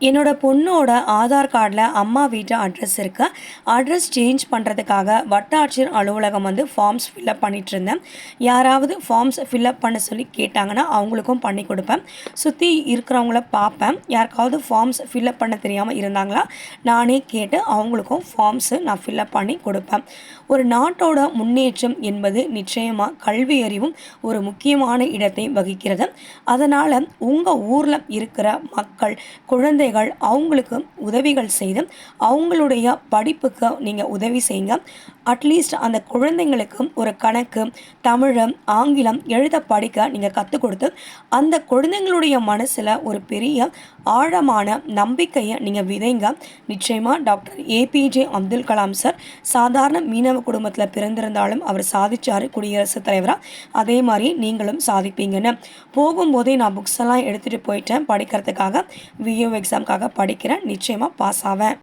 என்னோட பொண்ணோட ஆதார் கார்டில் அம்மா வீட்டு அட்ரஸ் இருக்கு. அட்ரஸ் சேஞ்ச் பண்ணுறதுக்காக வட்டாட்சியர் அலுவலகம் ஃபார்ம்ஸ் ஃபில்அப் பண்ணிட்டு இருந்தேன். யாராவது ஃபார்ம்ஸ் ஃபில்அப் பண்ண சொல்லி கேட்டாங்கன்னா அவங்களுக்கும் பண்ணி கொடுப்பேன். சுற்றி இருக்கிறவங்கள பார்ப்பேன். யாருக்காவது ஃபார்ம்ஸ் ஃபில்அப் பண்ண தெரியாமல் இருந்தாங்களா நானே கேட்டு அவங்களுக்கும் ஃபார்ம்ஸு நான் ஃபில்அப் பண்ணி கொடுப்பேன். ஒரு நாட்டோட முன்னேற்றம் என்பது நிச்சயமாக கல்வி அறிவும் ஒரு முக்கியமான இடத்தை வகிக்கிறது. அதனால் உங்கள் ஊரில் இருக்கிற மக்கள், குழந்தைகள் அவங்களுக்கு உதவிகள் செய்து அவங்களுடைய படிப்புக்கு நீங்கள் உதவி செய்யுங்க. அட்லீஸ்ட் அந்த குழந்தைங்களுக்கு ஒரு கணக்கு, தமிழ், ஆங்கிலம் எழுத படிக்க நீங்கள் கற்றுக் கொடுத்து அந்த குழந்தைங்களுடைய மனசில் ஒரு பெரிய ஆழமான நம்பிக்கையை நீங்கள் விதைங்க. நிச்சயமாக doctor APJ Abdul Kalam sir சாதாரண மீனவ குடும்பத்தில் பிறந்திருந்தாலும் அவர் சாதிச்சார் குடியரசுத் தலைவராக. அதே மாதிரி நீங்களும் சாதிப்பீங்கன்னு போகும்போதே நான் புக்ஸ் எல்லாம் எடுத்துகிட்டு போயிட்டேன் படிக்கிறதுக்காக. விஏஓ எக்ஸாமுக்காக படிக்கிறேன். நிச்சயமாக பாஸ் ஆவேன்.